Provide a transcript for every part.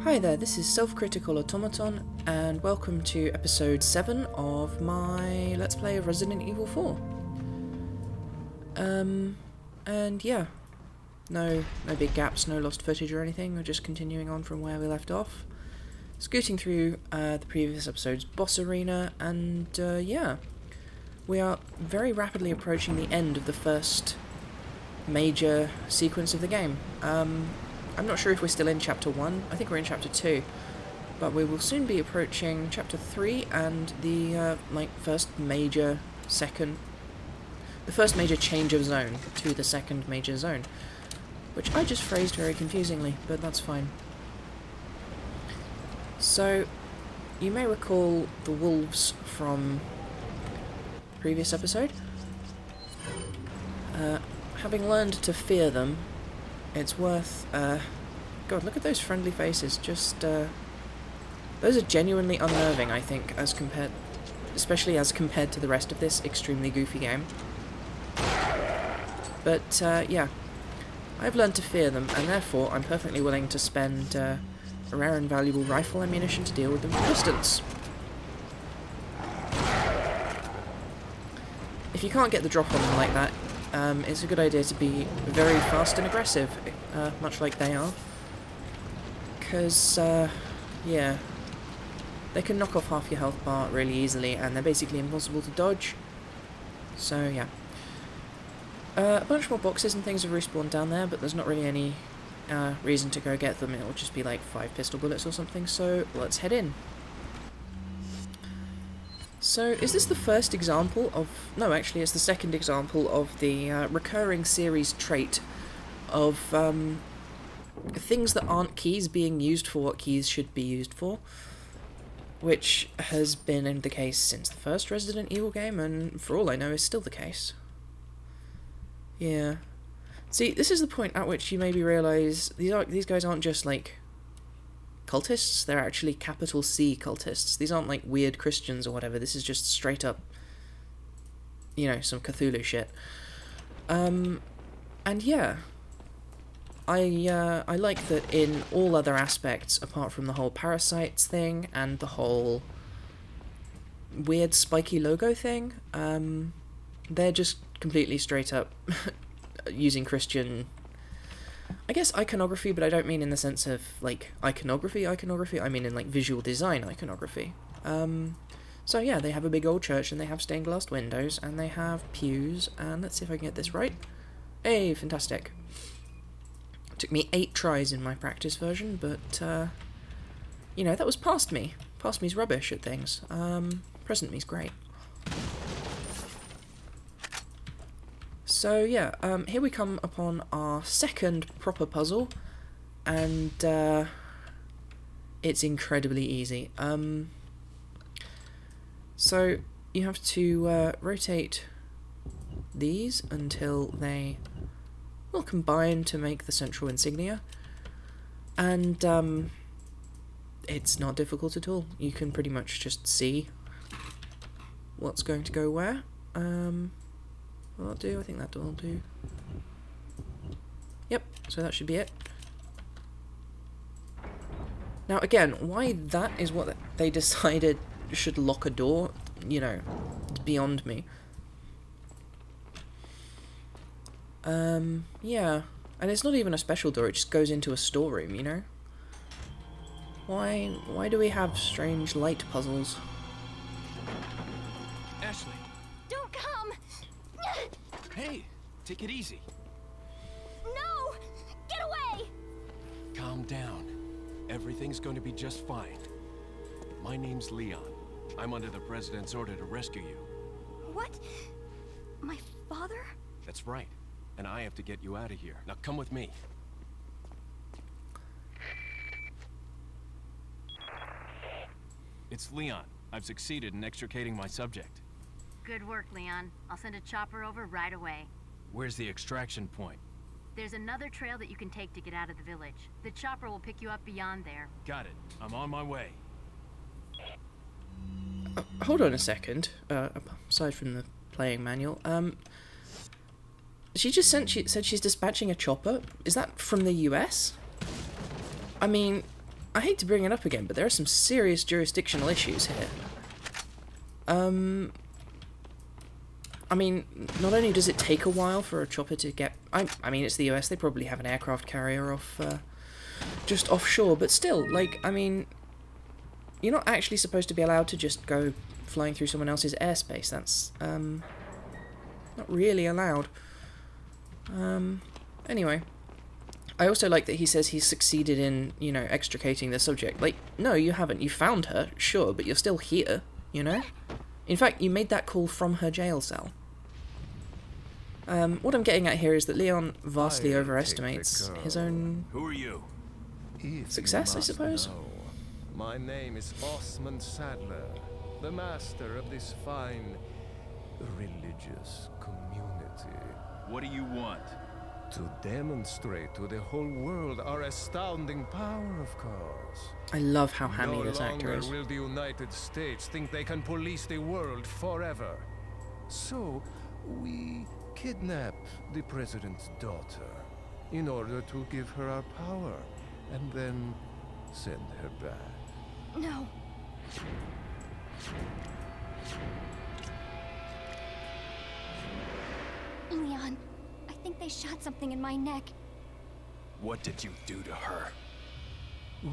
Hi there, this is Self-Critical Automaton, and welcome to episode 7 of my Let's Play of Resident Evil 4. And yeah, no big gaps, no lost footage or anything, we're just continuing on from where we left off. Scooting through the previous episode's boss arena, and yeah, we are very rapidly approaching the end of the first major sequence of the game. I'm not sure if we're still in Chapter 1, I think we're in Chapter 2, but we will soon be approaching Chapter 3 and the first major change of zone to the second major zone, which I just phrased very confusingly, but that's fine. So, you may recall the wolves from the previous episode. Having learned to fear them, it's worth, God, look at those friendly faces, just, those are genuinely unnerving, I think, especially as compared to the rest of this extremely goofy game. But, yeah, I've learned to fear them, and therefore I'm perfectly willing to spend, a rare and valuable rifle ammunition to deal with them from distance. If you can't get the drop on them like that, it's a good idea to be very fast and aggressive, much like they are. Because, yeah, they can knock off half your health bar really easily, and they're basically impossible to dodge. So, yeah. A bunch more boxes and things have respawned down there, but there's not really any reason to go get them. It'll just be like 5 pistol bullets or something, so let's head in. So, is this the first example of... No, actually, it's the second example of the recurring series trait of things that aren't keys being used for what keys should be used for, which has been the case since the first Resident Evil game, and for all I know is still the case. Yeah. See, this is the point at which you maybe realise these guys aren't just, like, cultists, they're actually capital C cultists. These aren't like weird Christians or whatever, this is just straight up, you know, some Cthulhu shit. And yeah, I like that in all other aspects, apart from the whole parasites thing and the whole weird spiky logo thing, they're just completely straight up using Christian, I guess, iconography, but I don't mean in the sense of, like, iconography, I mean in, like, visual design iconography. So yeah, they have a big old church, and they have stained glass windows, and they have pews, and let's see if I can get this right. Hey, fantastic. It took me 8 tries in my practice version, but, you know, that was past me. Past me's rubbish at things. Present me's great. So yeah, here we come upon our second proper puzzle, and it's incredibly easy. So you have to rotate these until they will combine to make the central insignia, and it's not difficult at all. You can pretty much just see what's going to go where. That'll do, I think that'll do. Yep, so that should be it. Now again, why that is what they decided should lock a door, you know, it's beyond me. Yeah, and it's not even a special door, it just goes into a storeroom, you know? Why do we have strange light puzzles? Ashley! Don't come! Hey, take it easy. No! Get away! Calm down. Everything's going to be just fine. My name's Leon. I'm under the President's order to rescue you. What? My father? That's right. And I have to get you out of here. Now come with me. It's Leon. I've succeeded in extricating my subject. Good work, Leon. I'll send a chopper over right away. Where's the extraction point? There's another trail that you can take to get out of the village. The chopper will pick you up beyond there. Got it. I'm on my way. Hold on a second. Aside from the playing manual, she just said she's dispatching a chopper. Is that from the US? I mean, I hate to bring it up again, but there are some serious jurisdictional issues here. I mean, not only does it take a while for a chopper to get... I mean, it's the US, they probably have an aircraft carrier off, just offshore, but still, like, I mean, you're not actually supposed to be allowed to just go flying through someone else's airspace. That's, not really allowed. Anyway. I also like that he says he's succeeded in, you know, extricating the subject. Like, no, you haven't. You found her, sure, but you're still here, you know? In fact, you made that call from her jail cell. What I'm getting at here is that Leon vastly overestimates his own... Who are you? Success, I suppose? My name is Osmond Sadler, the master of this fine religious community. What do you want? To demonstrate to the whole world our astounding power, of course. I love how hammy this No actor is. longer will the United States think they can police the world forever. So, we kidnap the president's daughter in order to give her our power, and then send her back. No. Leon, I think they shot something in my neck. What did you do to her?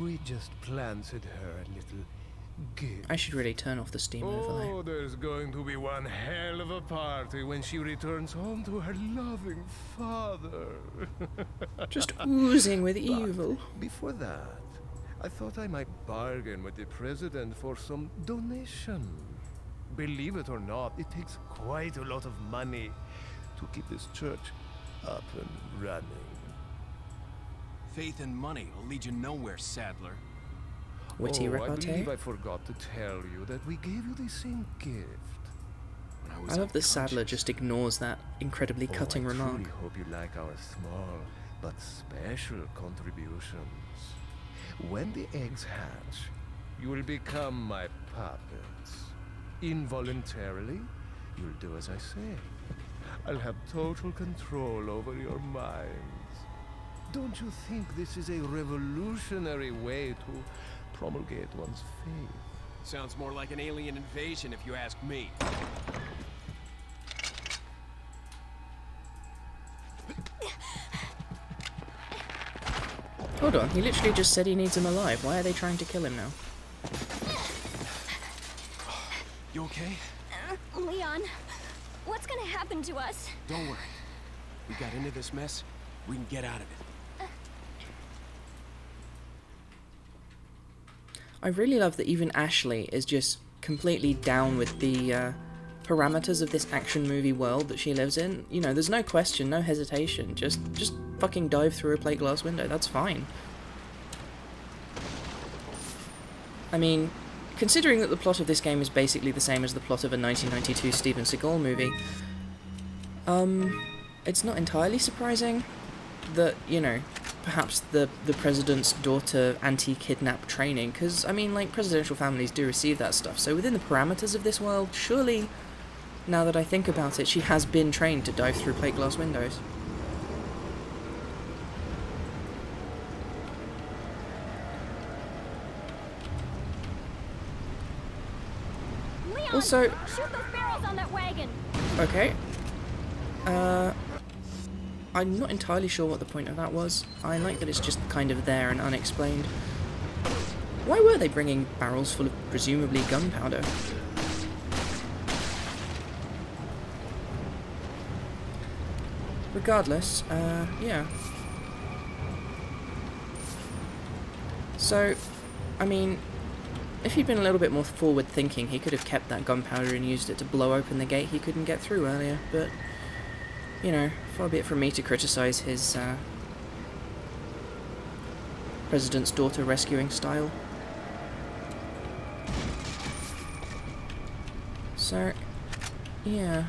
We just planted her a little gift. I should really turn off the Steam overlay. Oh, there's going to be one hell of a party when she returns home to her loving father. Just oozing with evil. Before that, I thought I might bargain with the president for some donation. Believe it or not, it takes quite a lot of money to keep this church up and running. Faith and money will lead you nowhere, Sadler. Witty I repartee. believe I forgot to tell you that we gave you the same gift. When I love that Sadler just ignores that incredibly cutting I remark. truly hope you like our small but special contributions. When the eggs hatch, you will become my puppets. Involuntarily, you'll do as I say. I'll have total control over your minds. Don't you think this is a revolutionary way to promulgate one's faith? Sounds more like an alien invasion if you ask me. Hold on, he literally just said he needs him alive. Why are they trying to kill him now? You okay? Leon, what's gonna happen to us? Don't worry. We got into this mess. We can get out of it. I really love that even Ashley is just completely down with the parameters of this action movie world that she lives in. You know, there's no question, no hesitation. Just fucking dive through a plate glass window. That's fine. I mean, considering that the plot of this game is basically the same as the plot of a 1992 Steven Seagal movie, it's not entirely surprising that, you know, perhaps the president's daughter anti-kidnap training, because, I mean, like, presidential families do receive that stuff, so within the parameters of this world, surely, now that I think about it, she has been trained to dive through plate glass windows. Leon, Also, shoot those barrels on that wagon. okay, I'm not entirely sure what the point of that was. I like that it's just kind of there and unexplained. Why were they bringing barrels full of presumably gunpowder? Regardless, yeah. So, I mean, if he'd been a little bit more forward-thinking, he could have kept that gunpowder and used it to blow open the gate he couldn't get through earlier, but, you know, far be it from me to criticise his, president's daughter rescuing style. So, yeah.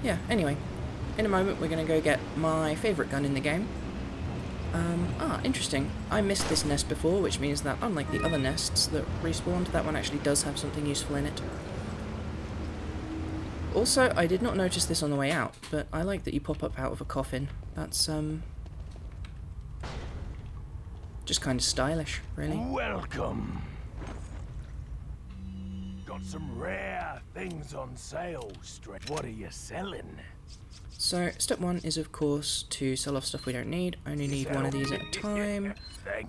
Yeah, anyway. In a moment we're going to go get my favourite gun in the game. Interesting. I missed this nest before, which means that unlike the other nests that respawned, that one actually does have something useful in it. Also, I did not notice this on the way out, but I like that you pop up out of a coffin. That's, just kind of stylish, really. Welcome. Got some rare things on sale, Stretch. What are you selling? So, step one is, of course, to sell off stuff we don't need. Only need one of these at a time.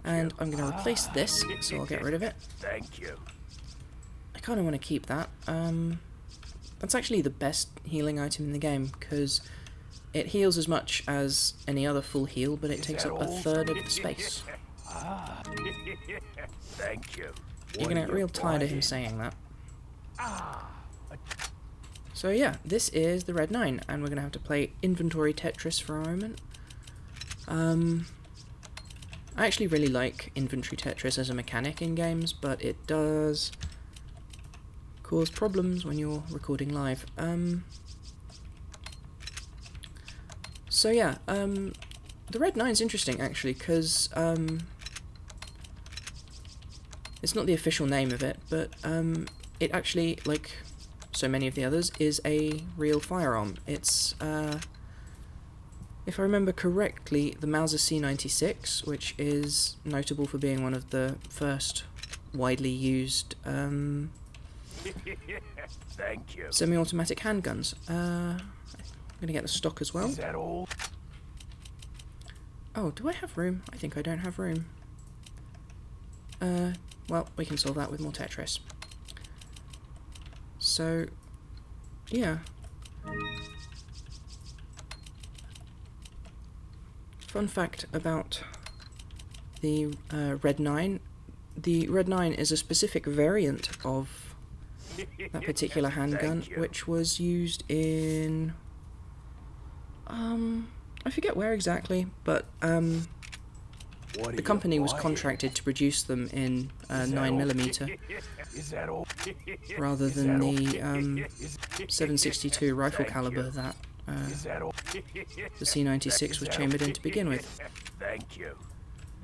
And I'm going to replace this, so I'll get rid of it. Thank you. I kind of want to keep that. That's actually the best healing item in the game, because it heals as much as any other full heal, but it takes up a third of the space. Thank you. You're going to get real tired of him saying that. So yeah, this is the Red 9, and we're going to have to play inventory Tetris for a moment. I actually really like inventory Tetris as a mechanic in games, but it does cause problems when you're recording live. So yeah, the Red 9's interesting actually, because it's not the official name of it, but it actually, like so many of the others, is a real firearm. It's, if I remember correctly, the Mauser C96, which is notable for being one of the first widely used Thank you. semi-automatic handguns. I'm gonna get the stock as well. Is that all? Oh, do I have room? I think I don't have room. Well, we can solve that with more Tetris. So, yeah. Fun fact about the Red 9. The Red 9 is a specific variant of that particular handgun, which was used in... I forget where exactly, but the company was contracted to produce them in 9mm rather than the 7.62 rifle caliber that the C96 was chambered in to begin with. Thank you.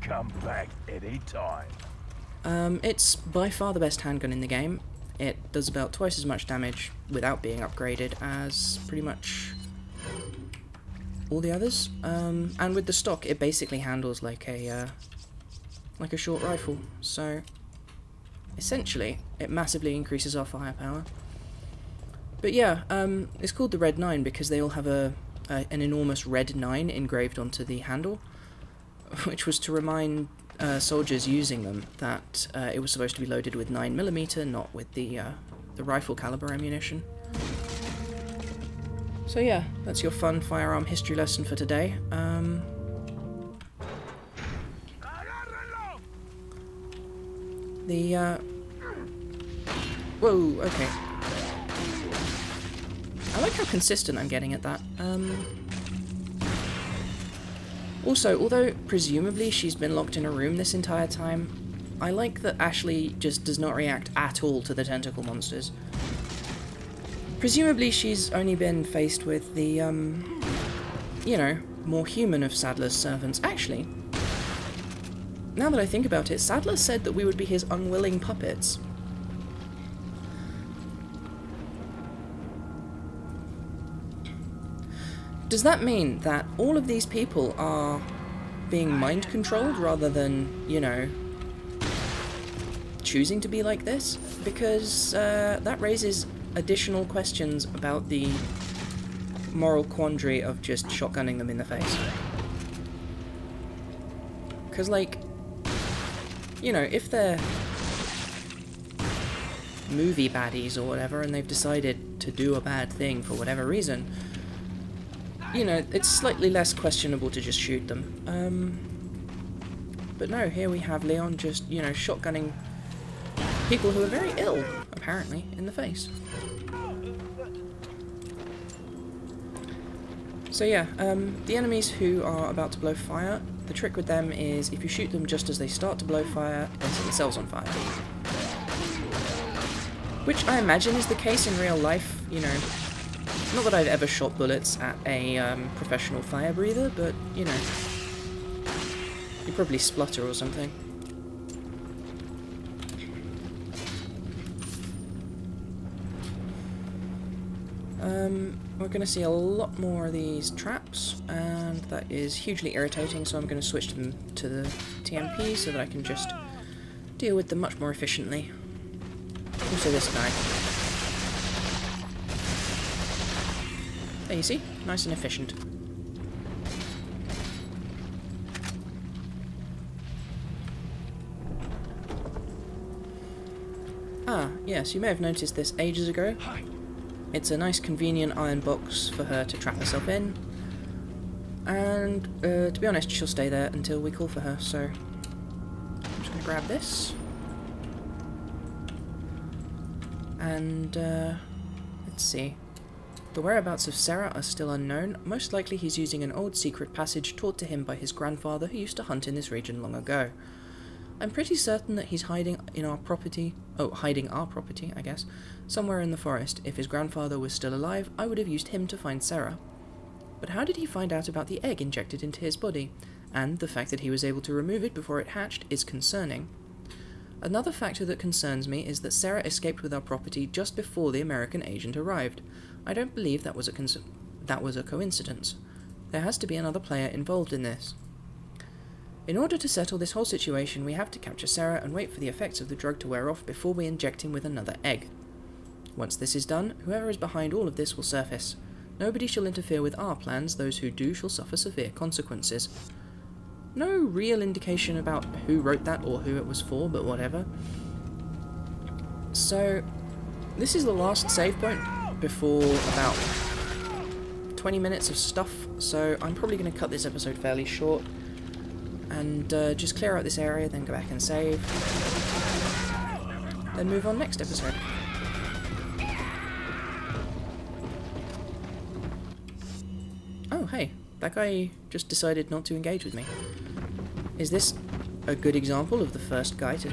Come back anytime. It's by far the best handgun in the game. It does about twice as much damage without being upgraded as pretty much all the others. And with the stock, it basically handles like a short rifle. So essentially, it massively increases our firepower. But yeah, it's called the Red 9 because they all have an enormous red 9 engraved onto the handle, which was to remind soldiers using them that it was supposed to be loaded with 9mm, not with the rifle caliber ammunition. So yeah, that's your fun firearm history lesson for today. Whoa, okay. I like how consistent I'm getting at that. Also, although presumably she's been locked in a room this entire time, I like that Ashley just does not react at all to the tentacle monsters. Presumably she's only been faced with the, you know, more human of Sadler's servants. Actually, now that I think about it, Sadler said that we would be his unwilling puppets. Does that mean that all of these people are being mind-controlled rather than, you know, choosing to be like this? Because that raises additional questions about the moral quandary of just shotgunning them in the face. Because, like, you know, if they're movie baddies or whatever and they've decided to do a bad thing for whatever reason, you know, it's slightly less questionable to just shoot them. But no, here we have Leon just, you know, shotgunning people who are very ill, apparently, in the face. So yeah, the enemies who are about to blow fire, the trick with them is if you shoot them just as they start to blow fire, they set themselves on fire. Which I imagine is the case in real life, you know. Not that I've ever shot bullets at a professional fire breather, but, you know. You probably splutter or something. We're going to see a lot more of these traps, and that is hugely irritating, so I'm going to switch them to the TMP so that I can just deal with them much more efficiently. Also this guy. There you see, nice and efficient. Ah, yes, you may have noticed this ages ago. It's a nice convenient iron box for her to trap herself in, and to be honest, she'll stay there until we call for her, so I'm just going to grab this, and let's see. The whereabouts of Sarah are still unknown. Most likely he's using an old secret passage taught to him by his grandfather who used to hunt in this region long ago. I'm pretty certain that he's hiding our property, I guess, somewhere in the forest. If his grandfather was still alive, I would have used him to find Sarah. But how did he find out about the egg injected into his body? And the fact that he was able to remove it before it hatched is concerning. Another factor that concerns me is that Sarah escaped with our property just before the American agent arrived. I don't believe that was a coincidence. There has to be another player involved in this. In order to settle this whole situation, we have to capture Sarah and wait for the effects of the drug to wear off before we inject him with another egg. Once this is done, whoever is behind all of this will surface. Nobody shall interfere with our plans, those who do shall suffer severe consequences. No real indication about who wrote that or who it was for, but whatever. So, this is the last save point before about 20 minutes of stuff, so I'm probably going to cut this episode fairly short. And just clear out this area, then go back and save. Then move on next episode. Oh, hey. That guy just decided not to engage with me. Is this a good example of the first guy to,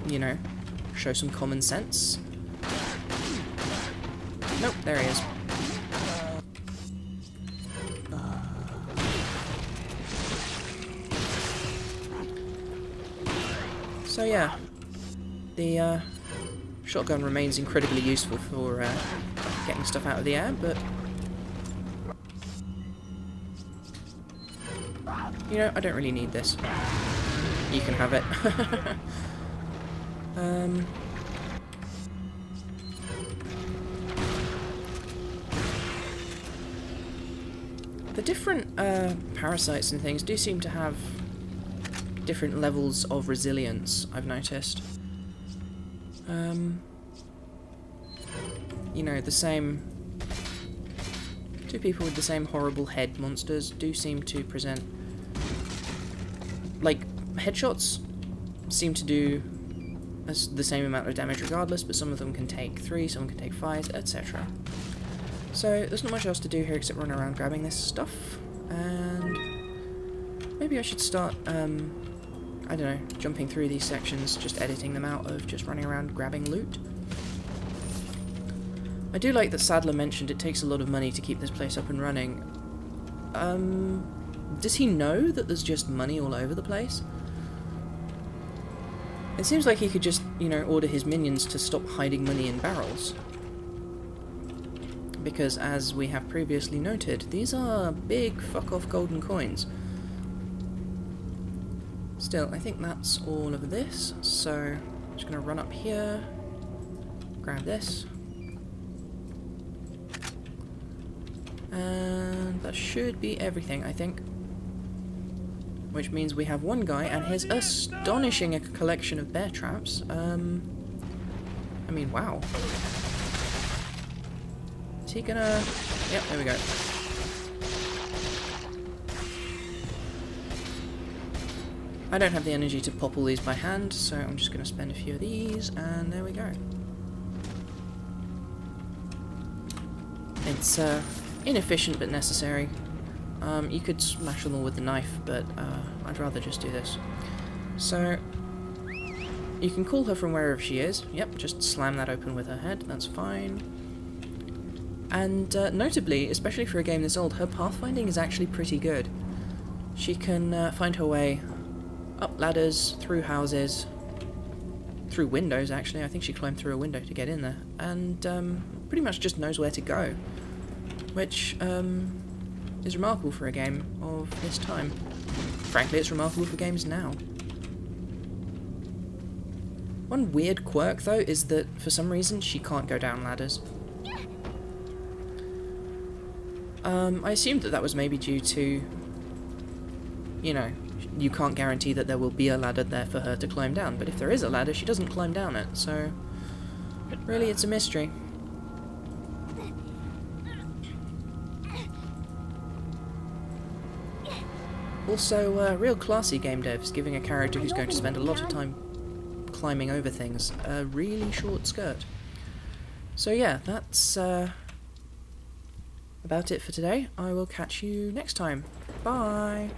you know, show some common sense? Nope, there he is. So yeah, the shotgun remains incredibly useful for getting stuff out of the air, but you know, I don't really need this. You can have it. The different parasites and things do seem to have different levels of resilience, I've noticed. You know, the same... two people with the same horrible head monsters do seem to present... like, headshots seem to do the same amount of damage regardless, but some of them can take 3, some can take 5, etc. So, there's not much else to do here except run around grabbing this stuff, and maybe I should start, I don't know, jumping through these sections, just editing them out of just running around grabbing loot. I do like that Sadler mentioned it takes a lot of money to keep this place up and running. Does he know that there's just money all over the place? It seems like he could just, you know, order his minions to stop hiding money in barrels. Because, as we have previously noted, these are big fuck-off golden coins. Still, I think that's all of this, so I'm just going to run up here, grab this, and that should be everything, I think. Which means we have one guy and his astonishing collection of bear traps. I mean, wow. Is he gonna... Yep, there we go. I don't have the energy to pop all these by hand, so I'm just going to spend a few of these, and there we go. It's inefficient but necessary. You could smash them all with the knife, but I'd rather just do this. So, you can call her from wherever she is. Yep, just slam that open with her head, that's fine. And notably, especially for a game this old, her pathfinding is actually pretty good. She can find her way Up ladders, through houses, through windows actually. I think she climbed through a window to get in there. And pretty much just knows where to go. Which is remarkable for a game of this time. Frankly, it's remarkable for games now. One weird quirk, though, is that for some reason she can't go down ladders. I assumed that was maybe due to, you know, you can't guarantee that there will be a ladder there for her to climb down, but if there is a ladder, she doesn't climb down it, so really it's a mystery. Also, real classy game devs giving a character who's going to spend a lot of time climbing over things a really short skirt. So yeah, that's about it for today. I will catch you next time. Bye!